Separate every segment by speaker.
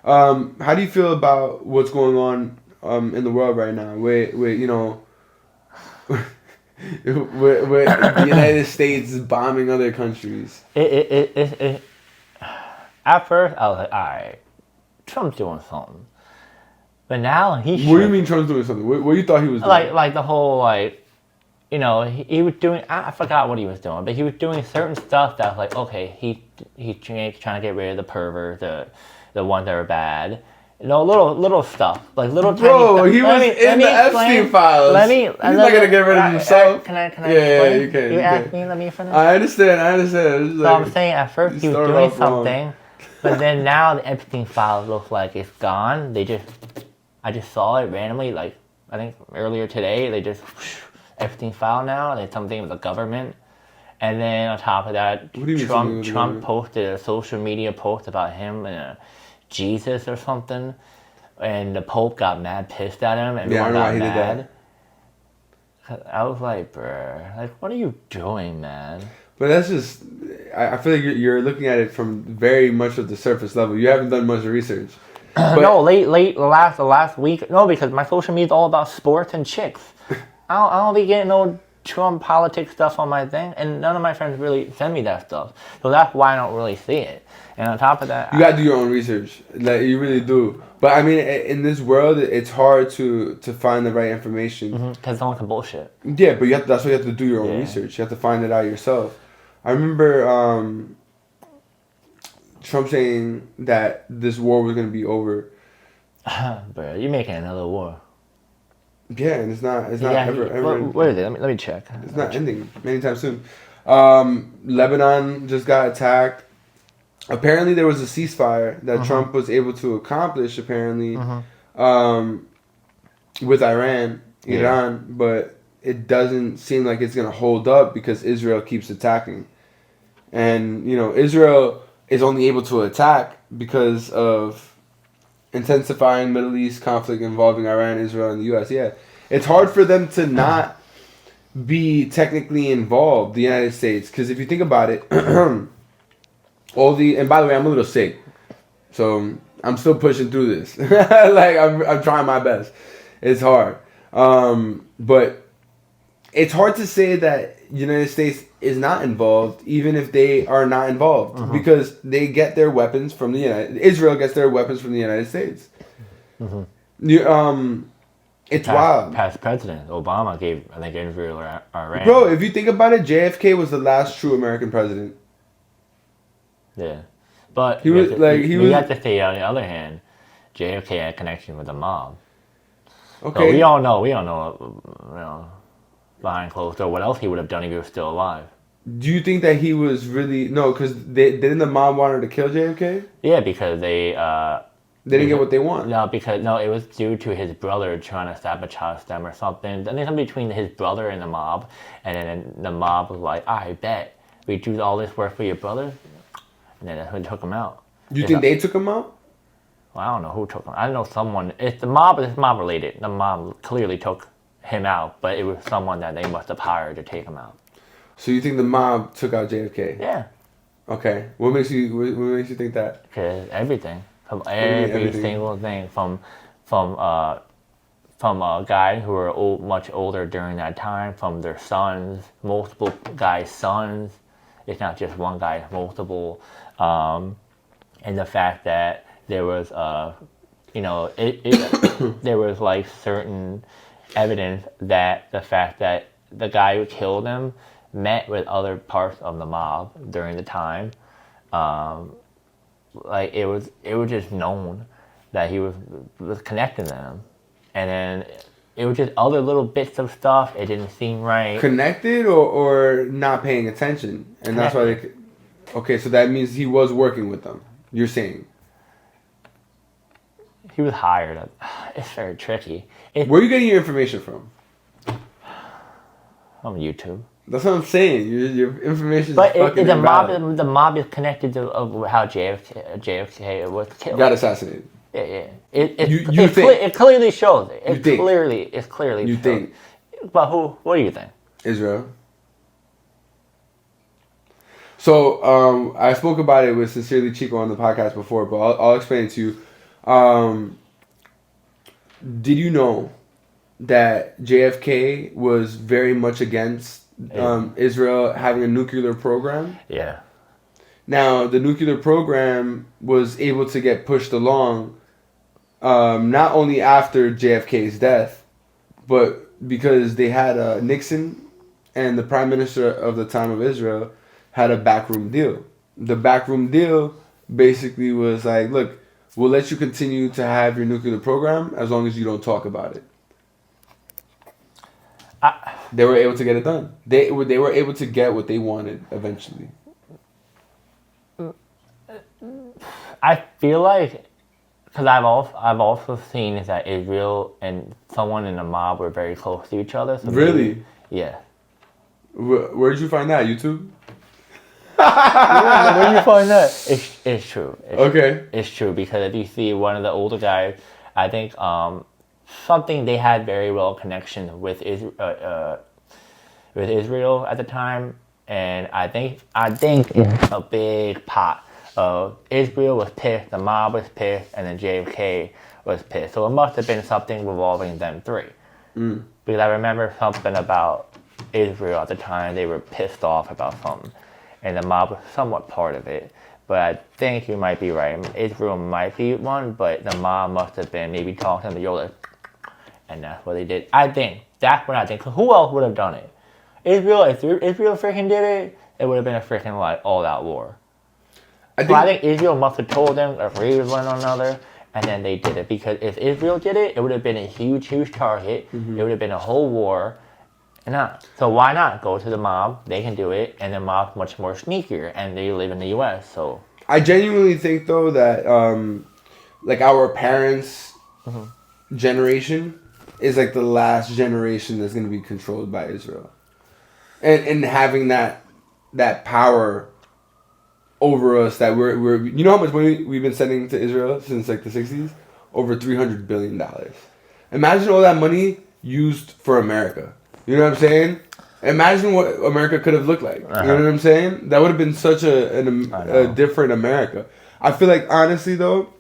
Speaker 1: How do you feel about what's going on in the world right now? Where you know, where the United States is bombing other countries.
Speaker 2: It at first I was like, all right, Trump's doing something, but now he
Speaker 1: What do you
Speaker 2: should
Speaker 1: mean Trump's doing something? What you thought he was doing?
Speaker 2: like the whole like he was doing I forgot what he was doing, but he was doing certain stuff that was like okay he trying to get rid of the pervert the ones that are bad. Little stuff like little
Speaker 1: Bro,
Speaker 2: tiny
Speaker 1: he
Speaker 2: stuff.
Speaker 1: was in the Epstein files. He's not gonna get rid of himself.
Speaker 2: Can I
Speaker 1: Yeah,
Speaker 2: explain?
Speaker 1: you can.
Speaker 2: You
Speaker 1: You
Speaker 2: asked
Speaker 1: can.
Speaker 2: me, let me finish.
Speaker 1: I understand. It's
Speaker 2: So
Speaker 1: like,
Speaker 2: I'm saying at first he was
Speaker 1: started
Speaker 2: doing
Speaker 1: off wrong.
Speaker 2: something, but then now the Epstein files look like it's gone. I just saw it randomly, like I think earlier today. They just Epstein file now. There's something with the government, and then on top of that,
Speaker 1: What do you mean something with the
Speaker 2: Trump
Speaker 1: government?
Speaker 2: posted a social media post about him and Jesus or something, and the Pope got mad pissed at him, and
Speaker 1: Yeah, I
Speaker 2: everyone
Speaker 1: don't know why
Speaker 2: got
Speaker 1: he did
Speaker 2: mad.
Speaker 1: that.
Speaker 2: I was like, bruh, like, what are you doing, man?
Speaker 1: But that's just. I feel like you're looking at it from very much of the surface level. You haven't done much research. But,
Speaker 2: No, the last week. No, because my social media is all about sports and chicks. I don't be getting no Trump politics stuff on my thing, and none of my friends really send me that stuff. So that's why I don't really see it. And on top of that,
Speaker 1: you gotta do your own research. Like you really do. But I mean, in this world, it's hard to find the right information.
Speaker 2: because someone can bullshit.
Speaker 1: Yeah, but that's why you have to do your own
Speaker 2: Yeah.
Speaker 1: research. You have to find it out yourself. I remember Trump saying that this war was gonna be over.
Speaker 2: Bro, you're making another war.
Speaker 1: Yeah, and it's not. It's not ever.
Speaker 2: What is it? Let me check.
Speaker 1: It's not ending anytime soon. Lebanon just got attacked. Apparently, there was a ceasefire that Trump was able to accomplish. Apparently, with Iran, but it doesn't seem like it's gonna hold up because Israel keeps attacking, and Israel is only able to attack because of intensifying Middle East conflict involving Iran, Israel, and the U.S. Yeah, it's hard for them to not be technically involved, the United States, because if you think about it, and by the way, I'm a little sick, so I'm still pushing through this. Like I'm trying my best. It's hard, but it's hard to say that United States is not involved, even if they are not involved, because they get their weapons from Israel gets their weapons from the United States. It's wild.
Speaker 2: Past president Obama gave, I think, Israel or Iran.
Speaker 1: Bro, if you think about it, JFK was the last true American president.
Speaker 2: Yeah, but
Speaker 1: You
Speaker 2: have to say on the other hand, JFK had a connection with the mob.
Speaker 1: okay.
Speaker 2: So we all know, behind closed door, what else he would have done if he was still alive.
Speaker 1: Do you think that he was really because didn't the mob want to kill JFK?
Speaker 2: Yeah, because they
Speaker 1: didn't get what they want.
Speaker 2: No, it was due to his brother trying to sabotage them or something. And then something between his brother and the mob, and then the mob was like, "I bet we do all this work for your brother," and then that's when took him out.
Speaker 1: You think they took him out?
Speaker 2: Well, I don't know who took him. I know someone. It's the mob. It's mob related. The mob clearly took him out, but it was someone that they must have hired to take him out.
Speaker 1: So you think the mob took out JFK?
Speaker 2: Yeah.
Speaker 1: Okay. What makes you think that?
Speaker 2: Because everything, from
Speaker 1: mean,
Speaker 2: every
Speaker 1: everything?
Speaker 2: single thing, from guys who were much older during that time, from their sons, multiple guys' sons. It's not just one guy; it's multiple. And the fact that there was, there was like certain evidence that the fact that the guy who killed him met with other parts of the mob during the time. Like it was just known that he was connected to them, and then it was just other little bits of stuff. It didn't seem right.
Speaker 1: Connected or not paying attention, and that's why they. Okay, so that means he was working with them. You're saying.
Speaker 2: He was hired. It's very tricky.
Speaker 1: Where are you getting your information from?
Speaker 2: On YouTube.
Speaker 1: That's what I'm saying. Your information is
Speaker 2: But
Speaker 1: fucking invalid.
Speaker 2: the mob is connected to how JFK was killed.
Speaker 1: Got assassinated.
Speaker 2: Yeah.
Speaker 1: It
Speaker 2: clearly shows it. It's clearly
Speaker 1: You
Speaker 2: shows.
Speaker 1: think.
Speaker 2: But who? What do you think?
Speaker 1: Israel. So I spoke about it with Sincerely Chico on the podcast before, but I'll explain it to you. Did you know that JFK was very much against Israel having a nuclear program?
Speaker 2: Yeah.
Speaker 1: Now, the nuclear program was able to get pushed along not only after JFK's death, but because they had Nixon and the prime minister of the time of Israel had a backroom deal. The backroom deal basically was like, look, we'll let you continue to have your nuclear program as long as you don't talk about it. They were able to get it done. They were able to get what they wanted eventually.
Speaker 2: I feel like, because I've also seen is that Israel and someone in the mob were very close to each other. So
Speaker 1: Really?
Speaker 2: Yeah.
Speaker 1: Where did you find that? YouTube?
Speaker 2: Where did you find that? It's true.
Speaker 1: Okay.
Speaker 2: It's true because if you see one of the older guys, I think something they had very well connection with Israel at the time, and I think it's a big pot of Israel was pissed, the mob was pissed, and then JFK was pissed. So it must have been something revolving them three. Because I remember something about Israel at the time, they were pissed off about something. And the mob was somewhat part of it. But I think you might be right. Israel might be one, but the mob must have been maybe talking to the Yoda. And that's what they did. I think. That's what I think. Because who else would have done it? Israel, if Israel freaking did it, it would have been a freaking like all-out war. I think Israel must have told them, agreed with one another, and then they did it. Because if Israel did it, it would have been a huge, huge target. It would have been a whole war. So why not go to the mob? They can do it, and the mob's much more sneakier, and they live in the U.S. So
Speaker 1: I genuinely think though that like our parents' generation is like the last generation that's going to be controlled by Israel, and having that power over us that we're you know how much money we've been sending to Israel since like the 60s? Over $300 billion. Imagine all that money used for America. You know what I'm saying? Imagine what America could have looked like. You know what I'm saying? That would have been such a different America. I feel like honestly though,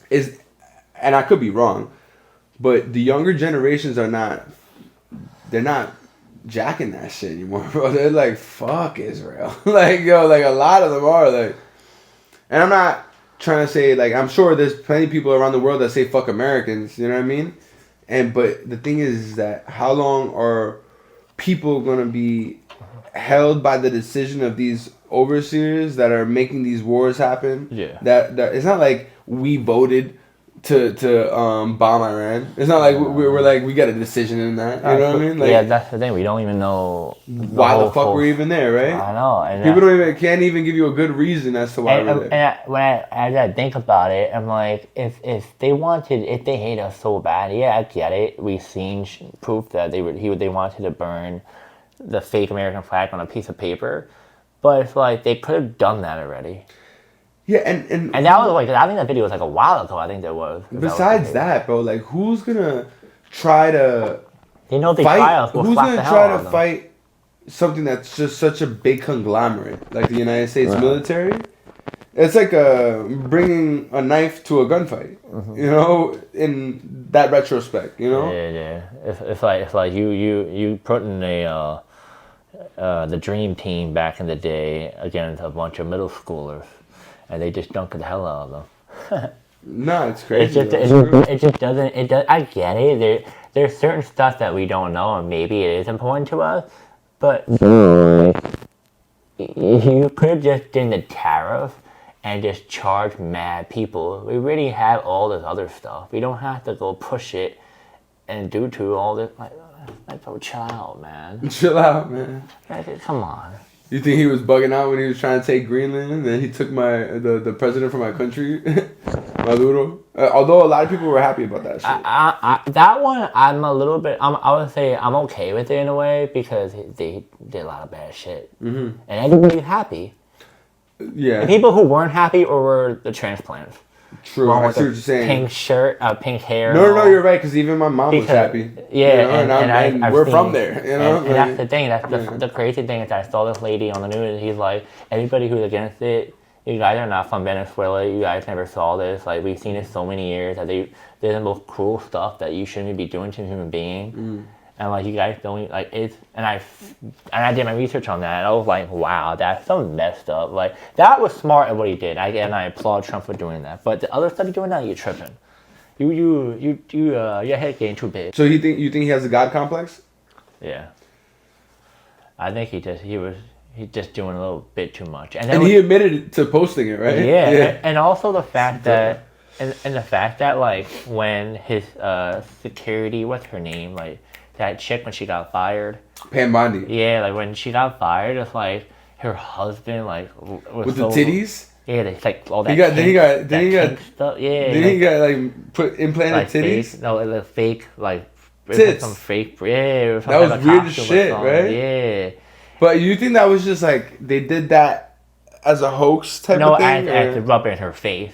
Speaker 1: and I could be wrong, but the younger generations they're not jacking that shit anymore, bro. They're like, fuck Israel. Like, yo, like a lot of them are like, and I'm not trying to say like, I'm sure there's plenty of people around the world that say fuck Americans, you know what I mean? But the thing is that how long are people gonna be held by the decision of these overseers that are making these wars happen?
Speaker 2: Yeah.
Speaker 1: That it's not like we voted to bomb Iran. It's not like we're like we got a decision in that. You know what I mean? Like,
Speaker 2: yeah, that's the thing. We don't even know
Speaker 1: why the fuck we're even there, right?
Speaker 2: I know. And
Speaker 1: people can't even give you a good reason as to why we're there.
Speaker 2: And as I think about it, I'm like, if they hate us so bad, yeah, I get it. We've seen proof that they wanted to burn the fake American flag on a piece of paper, but it's like they could have done that already.
Speaker 1: Yeah, and
Speaker 2: that was like, I think that video was like a while ago. I think there was.
Speaker 1: Besides that, bro, like who's gonna try to?
Speaker 2: They know they
Speaker 1: fight?
Speaker 2: try us.
Speaker 1: Who's gonna try to fight something that's just such a big conglomerate like the United States military? It's like bringing a knife to a gunfight. You know, in that retrospect, you know.
Speaker 2: Yeah. It's like you put in the dream team back in the day against a bunch of middle schoolers. And they just dunked the hell out of them.
Speaker 1: No, it's crazy.
Speaker 2: It just doesn't. I get it. There's certain stuff that we don't know, and maybe it is important to us. But you could have just done the tariff and just charge mad people. We really have all this other stuff. We don't have to go push it and do to all this. Like oh, chill out, man.
Speaker 1: Chill out, man.
Speaker 2: Like, come on.
Speaker 1: You think he was bugging out when he was trying to take Greenland and then he took the president from my country, Maduro? Although a lot of people were happy about that shit.
Speaker 2: That one, I'm a little bit, I would say I'm okay with it in a way because they did a lot of bad shit. And everybody's happy.
Speaker 1: Yeah.
Speaker 2: The people who weren't happy were the transplants.
Speaker 1: True, I see what you're saying.
Speaker 2: Pink shirt, pink hair.
Speaker 1: No, you're right, because even my mom was happy.
Speaker 2: Yeah,
Speaker 1: you know, and we're from there, you know?
Speaker 2: And that's the thing, the crazy thing is I saw this lady on the news, and he's like, everybody who's against it, you guys are not from Venezuela. You guys never saw this. Like, we've seen it so many years that they're the most cruel stuff that you shouldn't be doing to a human being. And like, you guys don't like it's. And I did my research on that. And I was like, wow, that's so messed up. Like, that was smart at what he did. And I applaud Trump for doing that. But the other stuff you're doing now, you're tripping. Your head getting too big.
Speaker 1: So you think he has a God complex?
Speaker 2: Yeah. I think he's just doing a little bit too much.
Speaker 1: And he admitted to posting it, right?
Speaker 2: Yeah. And also the fact that, and the fact that, like, when his security, what's her name? Like, that chick when she got fired.
Speaker 1: Pam Bondi.
Speaker 2: Yeah, like, when she got fired, it's like her husband, like, was
Speaker 1: with the titties?
Speaker 2: Yeah, they like all that.
Speaker 1: Then he got
Speaker 2: stuff. Yeah.
Speaker 1: Then he got like put implanted
Speaker 2: like
Speaker 1: titties.
Speaker 2: Fake, no, like fake like
Speaker 1: tits.
Speaker 2: Some fake. Yeah,
Speaker 1: that was weird as shit, right?
Speaker 2: Yeah.
Speaker 1: But you think that was just like they did that as a hoax type of thing?
Speaker 2: No, as to rub it in her face.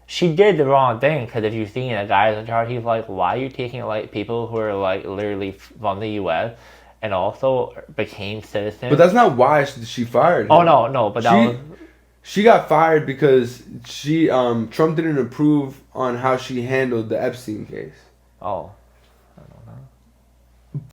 Speaker 2: She did the wrong thing because if you've seen the guy in charge, he's like, "Why are you taking like people who are like literally from the U.S. and also became citizens?"
Speaker 1: But that's not why she fired him.
Speaker 2: Oh no, but that was.
Speaker 1: She got fired because Trump didn't approve on how she handled the Epstein case.
Speaker 2: Oh.